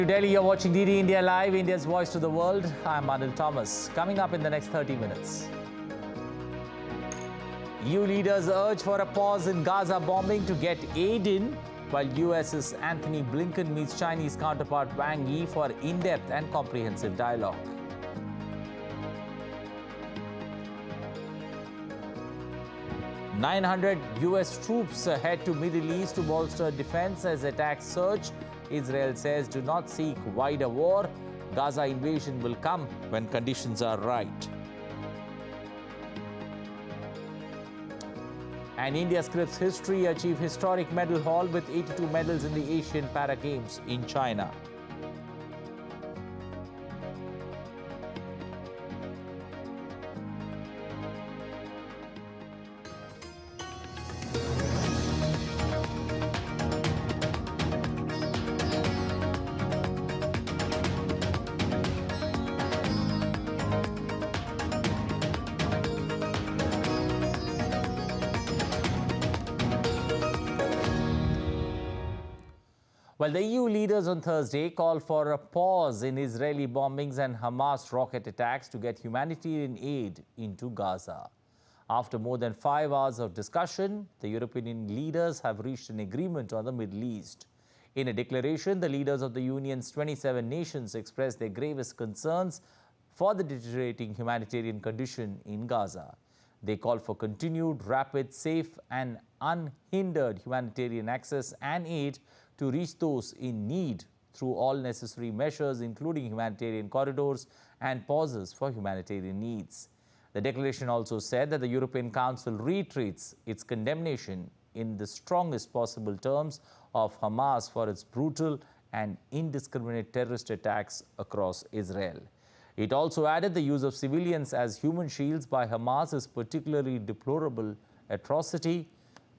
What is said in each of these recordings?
Delhi, you're watching DD India Live, India's voice to the world. I'm Anil Thomas. Coming up in the next 30 minutes. EU leaders urge for a pause in Gaza bombing to get aid in, while US's Anthony Blinken meets Chinese counterpart Wang Yi for in-depth and comprehensive dialogue. $900 US troops head to Middle East to bolster defense as attacks surge. Israel says do not seek wider war. Gaza invasion will come when conditions are right. And India scripts history, achieve historic medal haul with 82 medals in the Asian Para Games in China. Well, the EU leaders on Thursday called for a pause in Israeli bombings and Hamas rocket attacks to get humanitarian aid into Gaza. After more than 5 hours of discussion, the European leaders have reached an agreement on the Middle East. In a declaration, the leaders of the Union's 27 nations expressed their gravest concerns for the deteriorating humanitarian condition in Gaza. They called for continued, rapid, safe and unhindered humanitarian access and aid to reach those in need through all necessary measures, including humanitarian corridors and pauses for humanitarian needs. The declaration also said that the European Council reiterates its condemnation in the strongest possible terms of Hamas for its brutal and indiscriminate terrorist attacks across Israel. It also added the use of civilians as human shields by Hamas is particularly deplorable atrocity.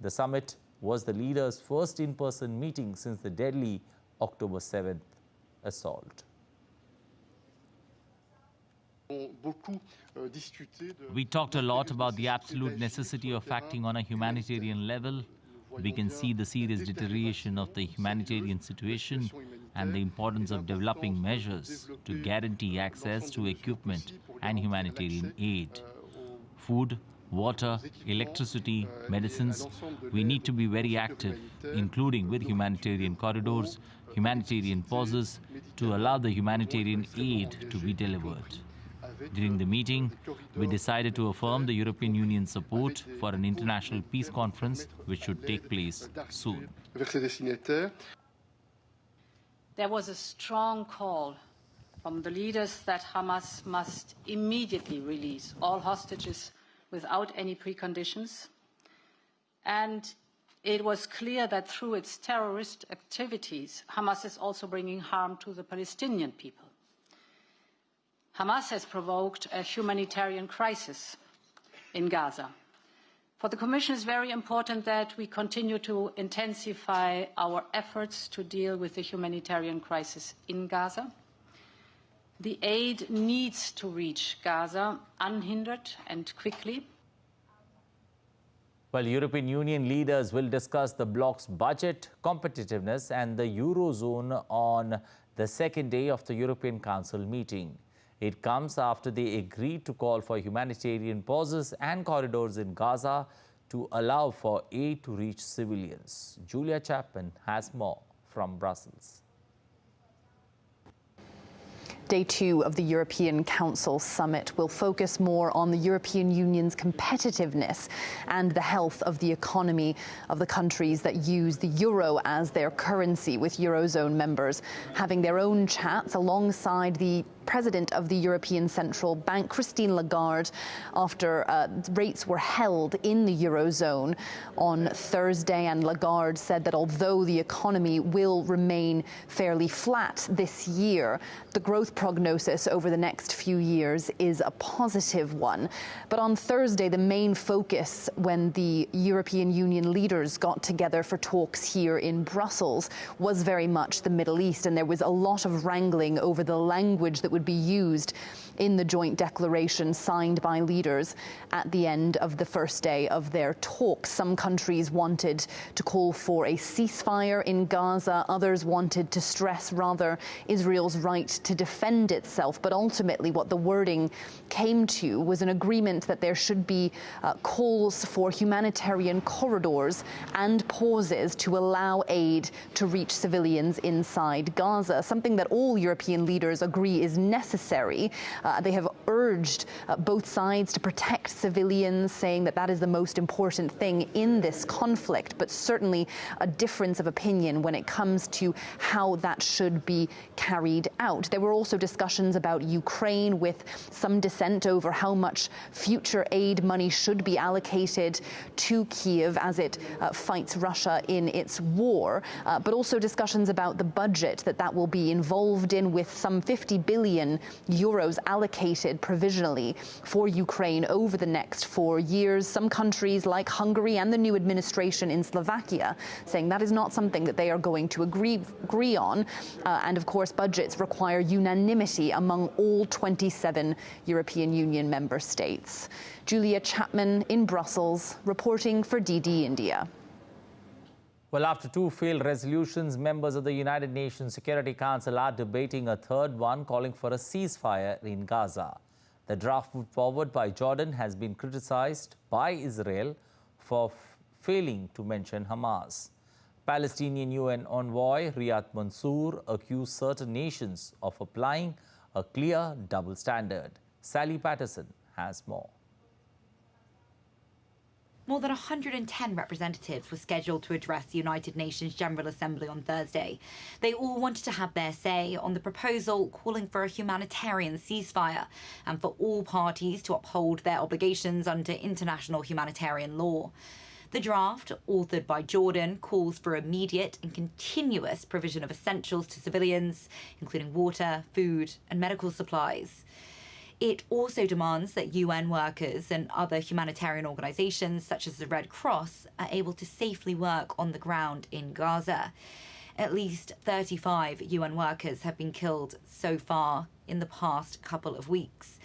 The summit was the leaders' first in-person meeting since the deadly October 7th assault. We talked a lot about the absolute necessity of acting on a humanitarian level. We can see the serious deterioration of the humanitarian situation and the importance of developing measures to guarantee access to equipment and humanitarian aid. Food, water, electricity, medicines, we need to be very active, including with humanitarian corridors, humanitarian pauses, to allow the humanitarian aid to be delivered. During the meeting, we decided to affirm the European Union's support for an international peace conference which should take place soon. There was a strong call from the leaders that Hamas must immediately release all hostages without any preconditions. And it was clear that through its terrorist activities, Hamas is also bringing harm to the Palestinian people. Hamas has provoked a humanitarian crisis in Gaza. For the Commission, it's very important that we continue to intensify our efforts to deal with the humanitarian crisis in Gaza. The aid needs to reach Gaza unhindered and quickly. Well, European Union leaders will discuss the bloc's budget, competitiveness and the Eurozone on the second day of the European Council meeting. It comes after they agreed to call for humanitarian pauses and corridors in Gaza to allow for aid to reach civilians. Julia Chapman has more from Brussels. Day 2 of the European Council summit will focus more on the European Union's competitiveness and the health of the economy of the countries that use the euro as their currency, with Eurozone members having their own chats alongside the President of the European Central Bank, Christine Lagarde, after rates were held in the Eurozone on Thursday. And Lagarde said that although the economy will remain fairly flat this year, the growth prognosis over the next few years is a positive one. But on Thursday, the main focus when the European Union leaders got together for talks here in Brussels was very much the Middle East, and there was a lot of wrangling over the language that would be used in the joint declaration signed by leaders at the end of the first day of their talks. Some countries wanted to call for a ceasefire in Gaza. Others wanted to stress rather Israel's right to defend itself. But ultimately what the wording came to was an agreement that there should be calls for humanitarian corridors and pauses to allow aid to reach civilians inside Gaza, something that all European leaders agree is necessary. They have urged both sides to protect civilians, saying that that is the most important thing in this conflict, but certainly a difference of opinion when it comes to how that should be carried out. There were also discussions about Ukraine, with some dissent over how much future aid money should be allocated to Kiev as it fights Russia in its war, but also discussions about the budget that will be involved in, with some 50 billion euros allocated provisionally for Ukraine over the next 4 years. Some countries like Hungary and the new administration in Slovakia saying that is not something that they are going to agree on. And of course, budgets require unanimity among all 27 European Union member states. Julia Chapman in Brussels, reporting for DD India. Well, after two failed resolutions, members of the United Nations Security Council are debating a third one calling for a ceasefire in Gaza. The draft put forward by Jordan has been criticized by Israel for failing to mention Hamas. Palestinian UN envoy Riyad Mansour accused certain nations of applying a clear double standard. Sally Patterson has more. More than 110 representatives were scheduled to address the United Nations General Assembly on Thursday. They all wanted to have their say on the proposal calling for a humanitarian ceasefire and for all parties to uphold their obligations under international humanitarian law. The draft, authored by Jordan, calls for immediate and continuous provision of essentials to civilians, including water, food and medical supplies. It also demands that UN workers and other humanitarian organisations, such as the Red Cross, are able to safely work on the ground in Gaza. At least 35 UN workers have been killed so far in the past couple of weeks.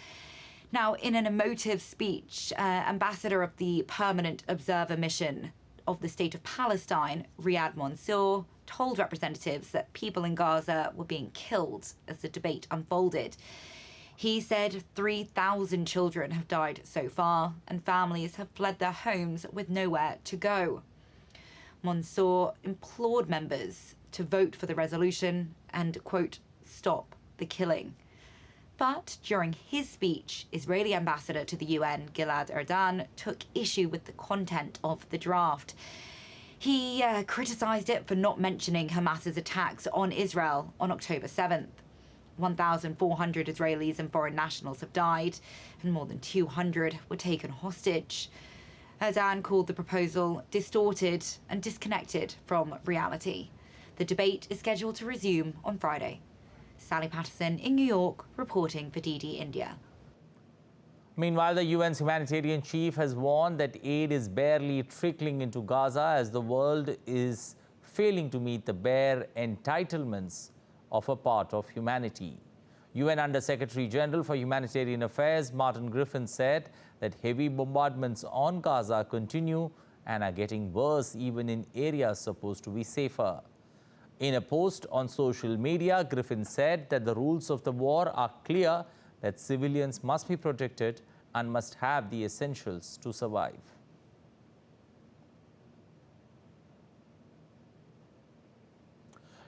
Now, in an emotive speech, Ambassador of the Permanent Observer Mission of the State of Palestine, Riyad Mansour, told representatives that people in Gaza were being killed as the debate unfolded. He said 3,000 children have died so far, and families have fled their homes with nowhere to go. Mansour implored members to vote for the resolution and, quote, stop the killing. But during his speech, Israeli ambassador to the UN, Gilad Erdan, took issue with the content of the draft. He criticised it for not mentioning Hamas's attacks on Israel on October 7th. 1,400 Israelis and foreign nationals have died, and more than 200 were taken hostage. Erdan called the proposal distorted and disconnected from reality. The debate is scheduled to resume on Friday. Sally Patterson in New York, reporting for DD India. Meanwhile, the UN's humanitarian chief has warned that aid is barely trickling into Gaza as the world is failing to meet the bare entitlements of a part of humanity. UN Under-Secretary General for Humanitarian Affairs Martin Griffiths said that heavy bombardments on Gaza continue and are getting worse even in areas supposed to be safer. In a post on social media, Griffiths said that the rules of the war are clear, that civilians must be protected and must have the essentials to survive.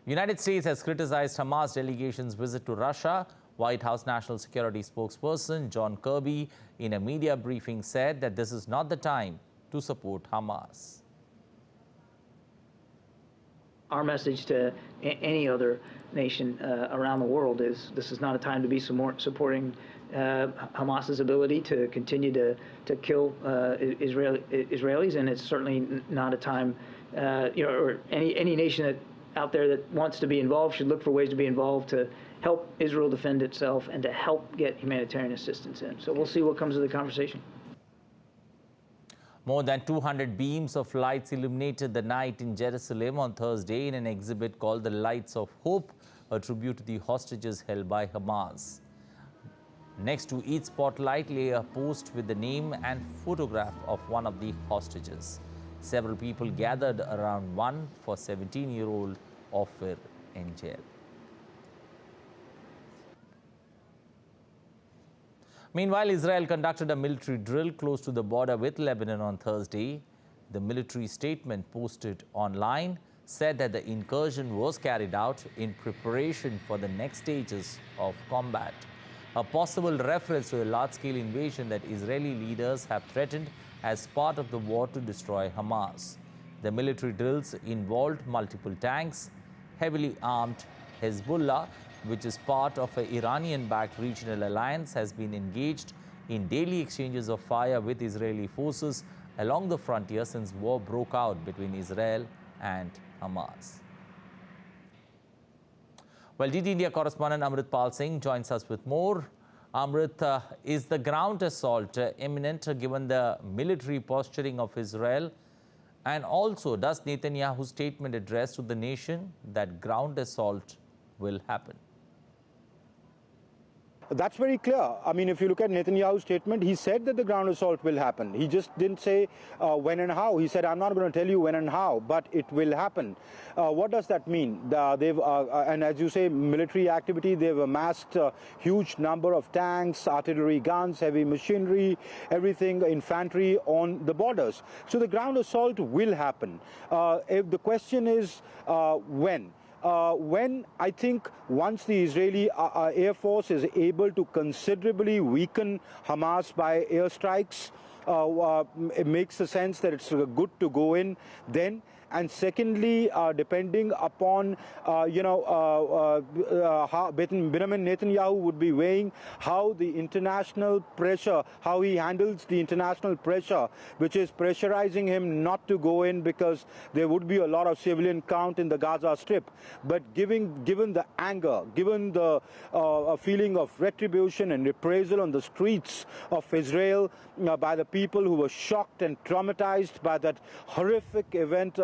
United States has criticized Hamas delegation's visit to Russia. White House National Security spokesperson John Kirby in a media briefing said that this is not the time to support Hamas. Our message to any other nation around the world is this is not a time to be supporting Hamas's ability to continue to kill Israelis, and it's certainly not a time, or any nation out there that wants to be involved should look for ways to be involved to help Israel defend itself and to help get humanitarian assistance in. So we'll see what comes of the conversation. More than 200 beams of lights illuminated the night in Jerusalem on Thursday in an exhibit called The Lights of Hope, a tribute to the hostages held by Hamas. Next to each spotlight lay a post with the name and photograph of one of the hostages. Several people gathered around one for 17-year-old Ofir in jail. Meanwhile, Israel conducted a military drill close to the border with Lebanon on Thursday. The military statement posted online said that the incursion was carried out in preparation for the next stages of combat, a possible reference to a large-scale invasion that Israeli leaders have threatened as part of the war to destroy Hamas. The military drills involved multiple tanks, heavily armed Hezbollah, which is part of an Iranian-backed regional alliance, has been engaged in daily exchanges of fire with Israeli forces along the frontier since war broke out between Israel and Hamas. Well, DD India correspondent Amrit Pal Singh joins us with more. Amrit, is the ground assault imminent given the military posturing of Israel? And also, does Netanyahu's statement address to the nation that ground assault will happen? That's very clear. I mean, if you look at Netanyahu's statement, he said that the ground assault will happen. He just didn't say when and how. He said, I'm not going to tell you when and how, but it will happen. What does that mean? And as you say, military activity, they've amassed a huge number of tanks, artillery guns, heavy machinery, everything, infantry on the borders. So the ground assault will happen. If the question is when. When I think once the Israeli Air Force is able to considerably weaken Hamas by airstrikes, it makes a sense that it's good to go in then. And secondly, depending upon, how Benjamin Netanyahu would be weighing how the international pressure, how he handles the international pressure, which is pressurizing him not to go in because there would be a lot of civilian count in the Gaza Strip. But given the anger, given the feeling of retribution and reprisal on the streets of Israel by the people who were shocked and traumatized by that horrific event,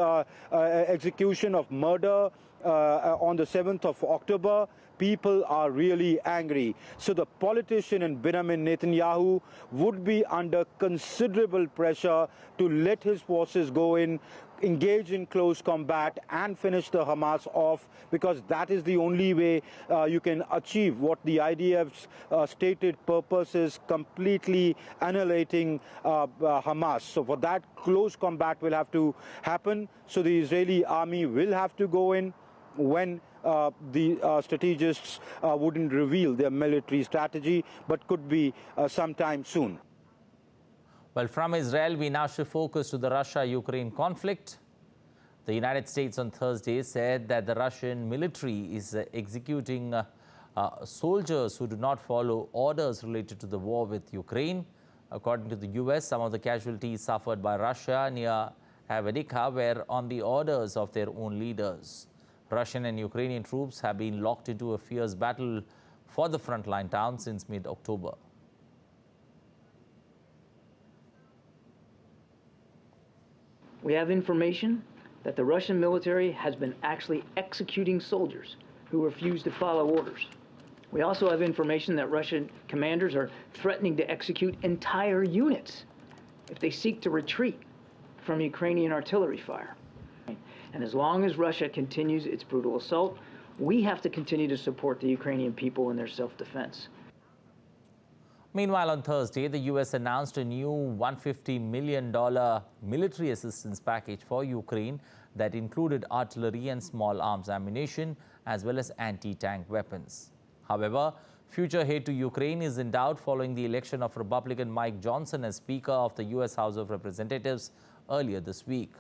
execution of murder on the 7th of October, people are really angry. So the politician in Benjamin Netanyahu would be under considerable pressure to let his forces go in, engage in close combat and finish the Hamas off, because that is the only way you can achieve what the IDF's stated purpose is, completely annihilating Hamas. So for that, close combat will have to happen. So the Israeli army will have to go in when the strategists wouldn't reveal their military strategy, but could be sometime soon. Well, from Israel, we now shift focus to the Russia-Ukraine conflict. The United States on Thursday said that the Russian military is executing soldiers who do not follow orders related to the war with Ukraine. According to the U.S., some of the casualties suffered by Russia near Avdiivka were on the orders of their own leaders. Russian and Ukrainian troops have been locked into a fierce battle for the frontline town since mid-October. We have information that the Russian military has been actually executing soldiers who refuse to follow orders. We also have information that Russian commanders are threatening to execute entire units if they seek to retreat from Ukrainian artillery fire. And as long as Russia continues its brutal assault, we have to continue to support the Ukrainian people in their self-defense. Meanwhile, on Thursday, the U.S. announced a new $150 million military assistance package for Ukraine that included artillery and small arms ammunition, as well as anti-tank weapons. However, future aid to Ukraine is in doubt following the election of Republican Mike Johnson as Speaker of the U.S. House of Representatives earlier this week.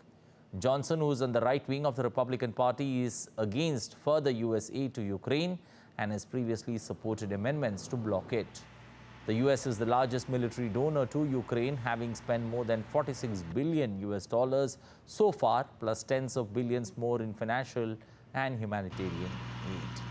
Johnson, who is on the right wing of the Republican Party, is against further U.S. aid to Ukraine and has previously supported amendments to block it. The U.S. is the largest military donor to Ukraine, having spent more than $46 billion so far, plus tens of billions more in financial and humanitarian aid.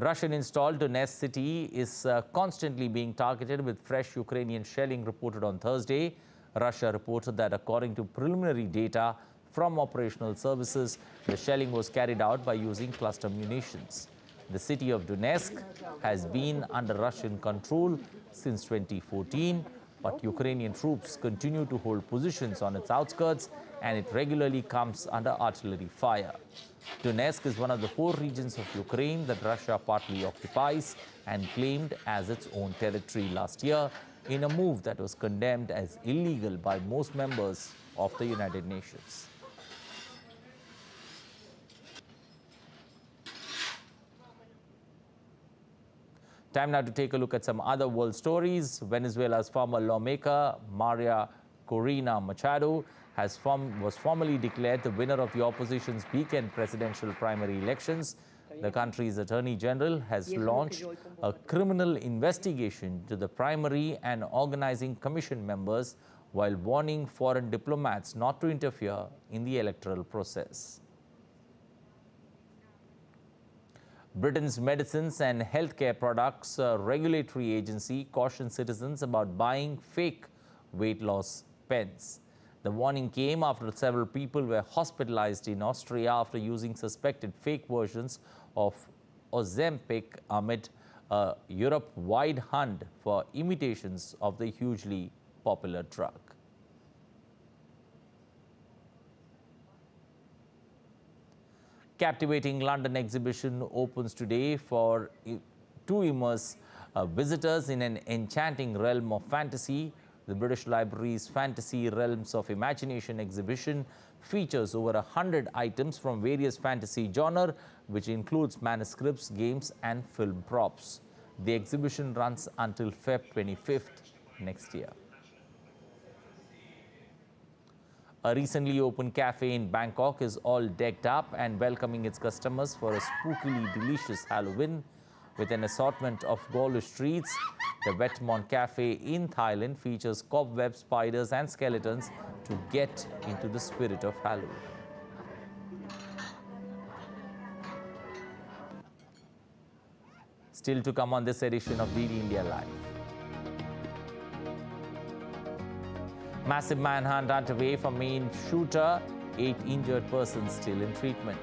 Russian-installed Donetsk city is constantly being targeted with fresh Ukrainian shelling reported on Thursday. Russia reported that according to preliminary data from operational services, the shelling was carried out by using cluster munitions. The city of Donetsk has been under Russian control since 2014, but Ukrainian troops continue to hold positions on its outskirts and it regularly comes under artillery fire. Donetsk is one of the 4 regions of Ukraine that Russia partly occupies and claimed as its own territory last year in a move that was condemned as illegal by most members of the United Nations. Time now to take a look at some other world stories. Venezuela's former lawmaker, Maria Corina Machado, was formally declared the winner of the opposition's weekend presidential primary elections. The country's Attorney General has launched a criminal investigation to the primary and organizing commission members while warning foreign diplomats not to interfere in the electoral process. Britain's Medicines and Healthcare Products Regulatory Agency cautioned citizens about buying fake weight loss pens. The warning came after several people were hospitalized in Austria after using suspected fake versions of Ozempic amid a Europe-wide hunt for imitations of the hugely popular drug. Captivating London exhibition opens today to immerse visitors in an enchanting realm of fantasy. The British Library's Fantasy Realms of Imagination exhibition features over 100 items from various fantasy genres, which includes manuscripts, games, and film props. The exhibition runs until February 25th next year. A recently opened cafe in Bangkok is all decked up and welcoming its customers for a spookily delicious Halloween. With an assortment of Gaulish treats, the Wetmont Cafe in Thailand features cobweb spiders and skeletons to get into the spirit of Halloween. Still to come on this edition of DD India Live. Massive manhunt underway for main shooter, 8 injured persons still in treatment.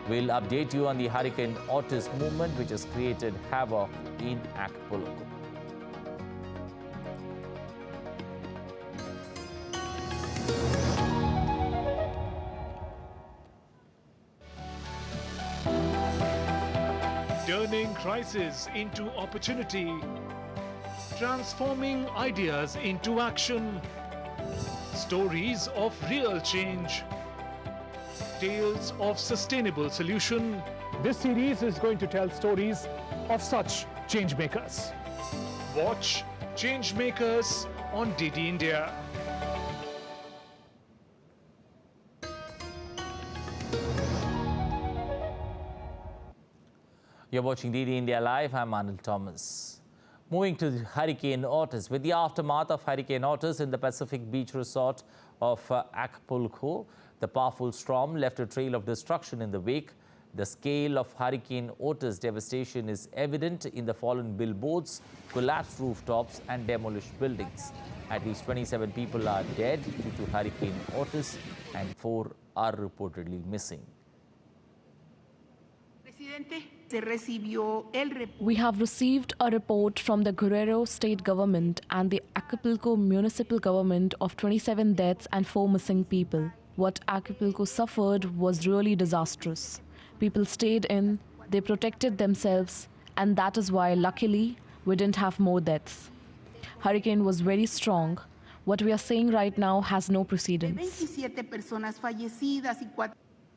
We'll update you on the Hurricane Otis movement, which has created havoc in Acapulco. Turning crisis into opportunity, transforming ideas into action, stories of real change, tales of sustainable solution. This series is going to tell stories of such change makers. Watch Change Makers on DD India. You're watching DD India Live. I'm Anil Thomas. Moving to Hurricane Otis. With the aftermath of Hurricane Otis in the Pacific Beach Resort of Acapulco, the powerful storm left a trail of destruction in the wake. The scale of Hurricane Otis devastation is evident in the fallen billboards, collapsed rooftops and demolished buildings. At least 27 people are dead due to Hurricane Otis and 4 are reportedly missing. We have received a report from the Guerrero state government and the Acapulco municipal government of 27 deaths and 4 missing people. What Acapulco suffered was really disastrous. People stayed in, they protected themselves, and that is why, luckily, we didn't have more deaths. Hurricane was very strong. What we are saying right now has no precedence.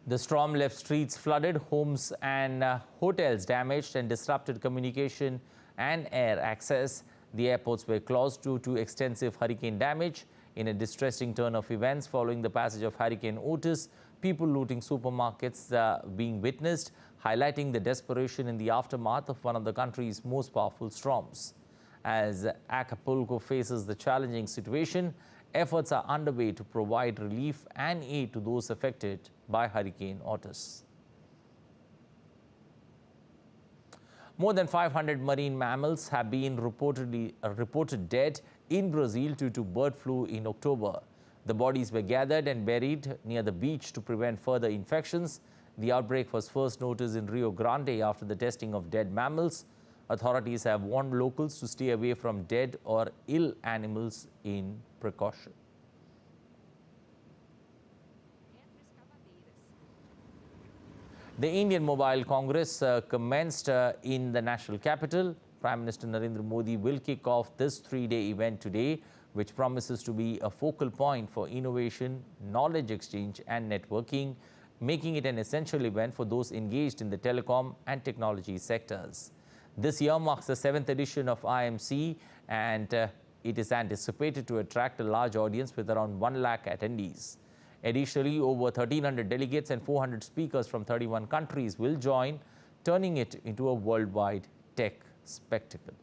The storm left streets flooded, homes and hotels damaged and disrupted communication and air access. The airports were closed due to extensive hurricane damage. In a distressing turn of events following the passage of Hurricane Otis, people looting supermarkets being witnessed, highlighting the desperation in the aftermath of one of the country's most powerful storms. As Acapulco faces the challenging situation, efforts are underway to provide relief and aid to those affected by Hurricane Otis. More than 500 marine mammals have been reported dead in Brazil due to bird flu in October. The bodies were gathered and buried near the beach to prevent further infections. The outbreak was first noticed in Rio Grande after the testing of dead mammals. Authorities have warned locals to stay away from dead or ill animals in precaution. The Indian Mobile Congress commenced in the national capital. Prime Minister Narendra Modi will kick off this three-day event today, which promises to be a focal point for innovation, knowledge exchange and networking, making it an essential event for those engaged in the telecom and technology sectors. This year marks the 7th edition of IMC, and it is anticipated to attract a large audience with around 1 lakh attendees. Additionally, over 1,300 delegates and 400 speakers from 31 countries will join, turning it into a worldwide tech spectacle.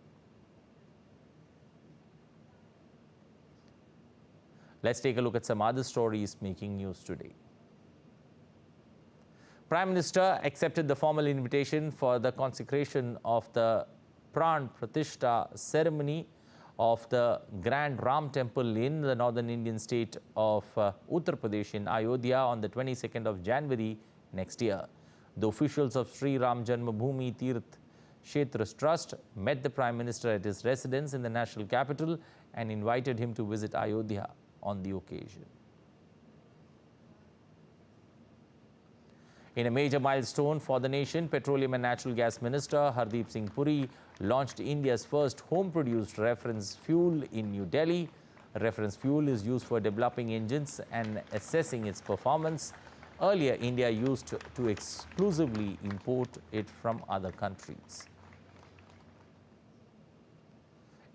Let's take a look at some other stories making news today. Prime Minister accepted the formal invitation for the consecration of the Pran Pratishtha ceremony of the Grand Ram Temple in the northern Indian state of Uttar Pradesh in Ayodhya on the 22nd of January next year. The officials of Sri Ram Janmabhoomi Tirth Kshetra Trust met the Prime Minister at his residence in the national capital and invited him to visit Ayodhya on the occasion. In a major milestone for the nation, Petroleum and Natural Gas Minister Hardeep Singh Puri launched India's first home-produced reference fuel in New Delhi. Reference fuel is used for developing engines and assessing its performance. Earlier, India used to exclusively import it from other countries.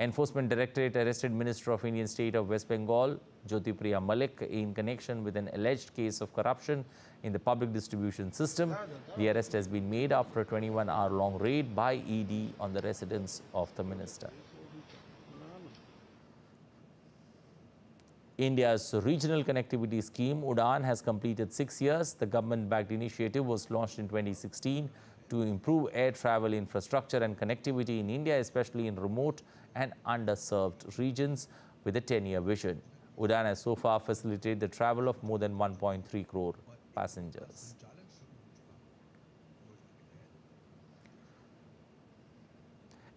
Enforcement Directorate arrested Minister of Indian State of West Bengal, Jyotipriya Malik, in connection with an alleged case of corruption in the public distribution system. The arrest has been made after a 21-hour-long raid by ED on the residence of the minister. India's regional connectivity scheme, UDAN, has completed 6 years. The government-backed initiative was launched in 2016 to improve air travel infrastructure and connectivity in India, especially in remote and underserved regions, with a 10-year vision. UDAN has so far facilitated the travel of more than 1.3 crore passengers.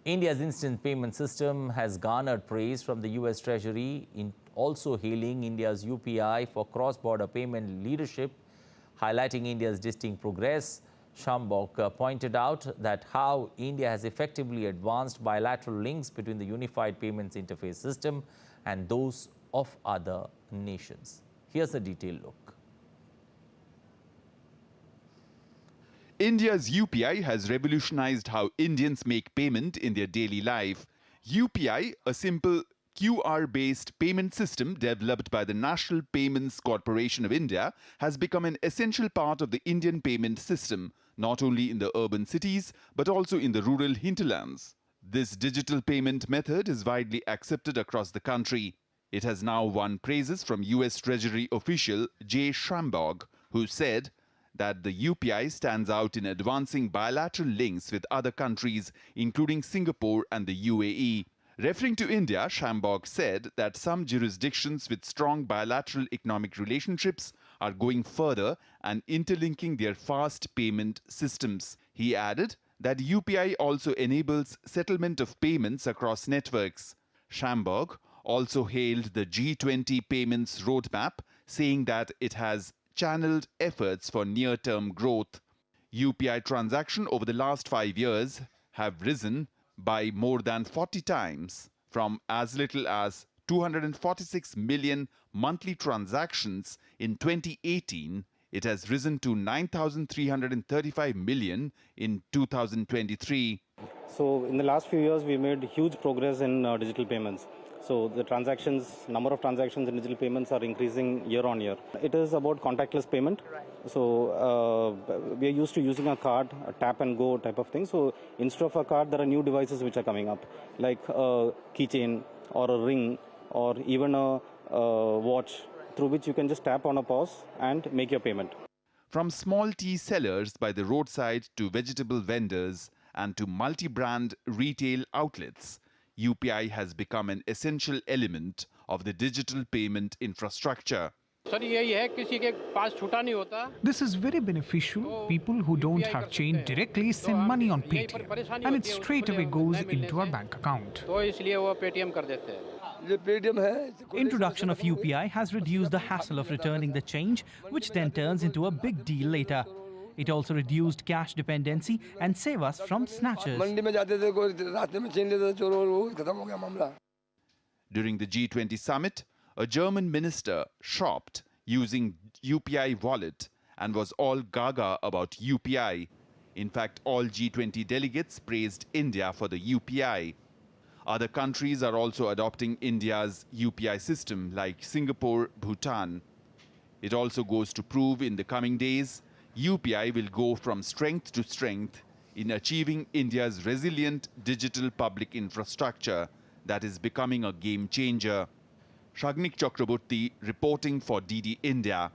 India's instant payment system has garnered praise from the US Treasury, in also hailing India's UPI for cross-border payment leadership. Highlighting India's distinct progress, Shambok pointed out that how India has effectively advanced bilateral links between the unified payments interface system and those of other nations. Here's a detailed look. India's UPI has revolutionized how Indians make payment in their daily life. UPI, a simple QR-based payment system developed by the National Payments Corporation of India, has become an essential part of the Indian payment system, not only in the urban cities, but also in the rural hinterlands. This digital payment method is widely accepted across the country. It has now won praises from US Treasury official J. Shambog, who said that the UPI stands out in advancing bilateral links with other countries, including Singapore and the UAE. Referring to India, Shambog said that some jurisdictions with strong bilateral economic relationships are going further and interlinking their fast payment systems. He added that UPI also enables settlement of payments across networks. Shambog also hailed the G20 payments roadmap, saying that it has channeled efforts for near-term growth. UPI transactions over the last 5 years have risen by more than 40 times, from as little as 246 million monthly transactions in 2018. It has risen to 9,335 million in 2023. So in the last few years, we made huge progress in digital payments. So the number of transactions in digital payments are increasing year on year. It is about contactless payment. So we are used to using a card, a tap and go type of thing. So instead of a card, there are new devices which are coming up, like a keychain or a ring or even a watch, through which you can just tap on a pause and make your payment. From small tea sellers by the roadside to vegetable vendors and to multi-brand retail outlets, UPI has become an essential element of the digital payment infrastructure. This is very beneficial. People who don't have change directly send money on Paytm and it straight away goes into our bank account. Introduction of UPI has reduced the hassle of returning the change, which then turns into a big deal later. It also reduced cash dependency and saved us from snatchers. During the G20 summit, a German minister shopped using UPI wallet and was all gaga about UPI. In fact, all G20 delegates praised India for the UPI. Other countries are also adopting India's UPI system like Singapore, Bhutan. It also goes to prove in the coming days, UPI will go from strength to strength in achieving India's resilient digital public infrastructure that is becoming a game changer. Shagnik Chakraborty reporting for DD India.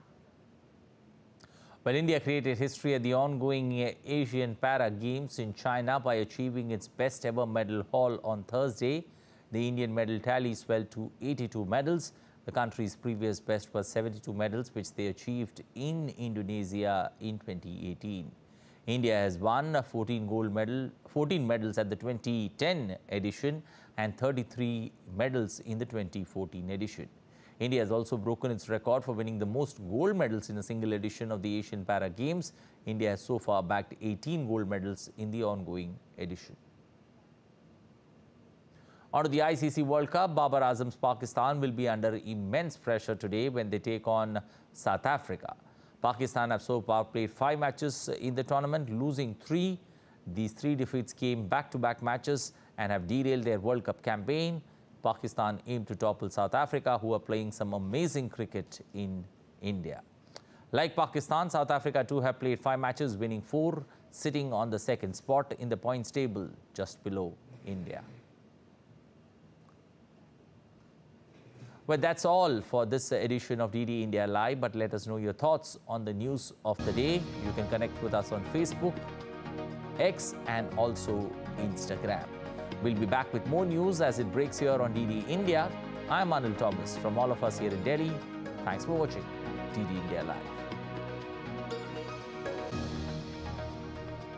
Well, India created history at the ongoing Asian Para Games in China by achieving its best ever medal haul on Thursday. The Indian medal tally swelled to 82 medals. The country's previous best was 72 medals, which they achieved in Indonesia in 2018. India has won 14 medals at the 2010 edition and 33 medals in the 2014 edition. India has also broken its record for winning the most gold medals in a single edition of the Asian Para Games. India has so far bagged 18 gold medals in the ongoing edition. On to the ICC World Cup, Babar Azam's Pakistan will be under immense pressure today when they take on South Africa. Pakistan have so far played 5 matches in the tournament, losing 3. These 3 defeats came back-to-back matches and have derailed their World Cup campaign. Pakistan aim to topple South Africa, who are playing some amazing cricket in India. Like Pakistan, South Africa too have played 5 matches, winning 4, sitting on the 2nd spot in the points table, just below India. Well, that's all for this edition of DD India Live, but let us know your thoughts on the news of the day. You can connect with us on Facebook, X and also Instagram. We'll be back with more news as it breaks here on DD India. I'm Anil Thomas. From all of us here in Delhi, thanks for watching DD India Live.